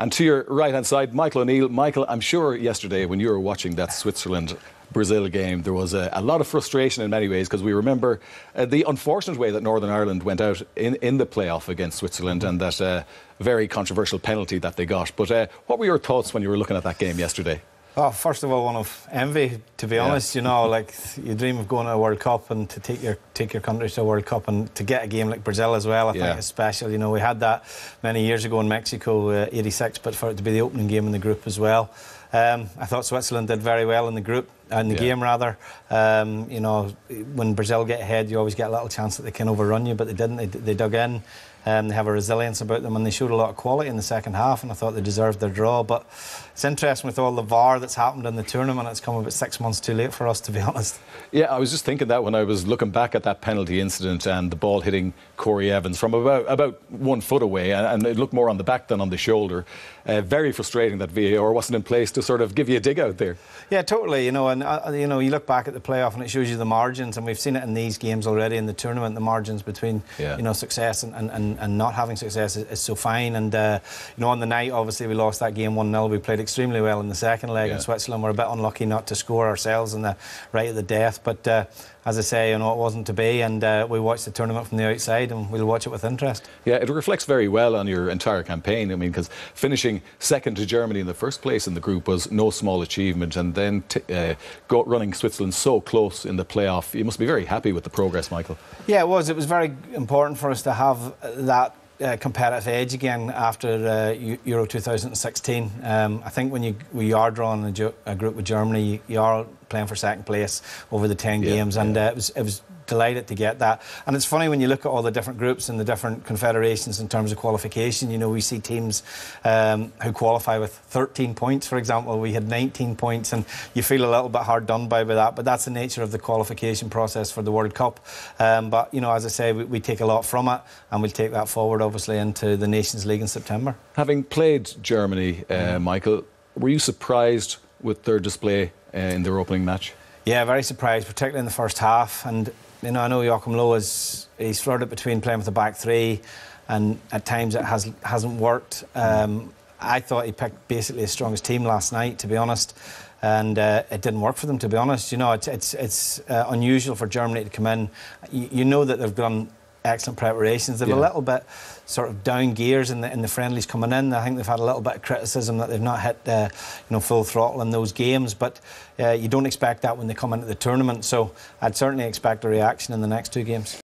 And to your right-hand side, Michael O'Neill. Michael, I'm sure yesterday when you were watching that Switzerland-Brazil game, there was a lot of frustration in many ways, because we remember the unfortunate way that Northern Ireland went out in the playoff against Switzerland, and that very controversial penalty that they got. But what were your thoughts when you were looking at that game yesterday? Oh, first of all, one of envy, to be honest. You know, like, you dream of going to a World Cup and to take your country to a World Cup, and to get a game like Brazil as well, I think is special. You know, we had that many years ago in Mexico, '86, but for it to be the opening game in the group as well. I thought Switzerland did very well in the group, in the game rather. You know, when Brazil get ahead, you always get a little chance that they can overrun you, but they didn't. They dug in. They have a resilience about them, and they showed a lot of quality in the second half, and I thought they deserved their draw. But it's interesting with all the VAR that's happened in the tournament. It's come about 6 months too late for us, to be honest. Yeah, I was just thinking that when I was looking back at that penalty incident and the ball hitting Corey Evans from about 1 foot away, and it looked more on the back than on the shoulder. Very frustrating that VAR wasn't in place to sort of give you a dig out there. Yeah, totally. You know, and you know, you look back at the playoff and it shows you the margins, and we've seen it in these games already in the tournament. The margins between you know, success and not having success is so fine. And you know, on the night, obviously we lost that game 1-0. We played extremely well in the second leg, and Switzerland were a bit unlucky not to score ourselves in the right at the death. But as I say, you know, it wasn't to be, and we watched the tournament from the outside, and we'll watch it with interest. Yeah, it reflects very well on your entire campaign. I mean, because finishing second to Germany in the first place in the group was no small achievement, and then running Switzerland so close in the playoff, you must be very happy with the progress, Michael. Yeah, it was. It was very important for us to have that competitive edge again after Euro 2016. I think when you are drawing a group with Germany, you are playing for second place over the 10 games, and it was delighted to get that. And it's funny when you look at all the different groups and the different confederations in terms of qualification. You know, we see teams who qualify with 13 points, for example. We had 19 points, and you feel a little bit hard done by that, but that's the nature of the qualification process for the World Cup. But, you know, as I say, we take a lot from it, and we'll take that forward, obviously, into the Nations League in September. Having played Germany, Michael, were you surprised with their display in their opening match? Yeah, very surprised, particularly in the first half. And you know, I know Joachim Low he's flirted between playing with the back three, and at times it hasn't worked. I thought he picked basically his strongest team last night, to be honest, and it didn't work for them, to be honest. You know, it's unusual for Germany to come in. You know that they've done excellent preparations. They've a little bit sort of down gears in the friendlies coming in. I think they've had a little bit of criticism that they've not hit you know, full throttle in those games, but you don't expect that when they come into the tournament. So I'd certainly expect a reaction in the next 2 games.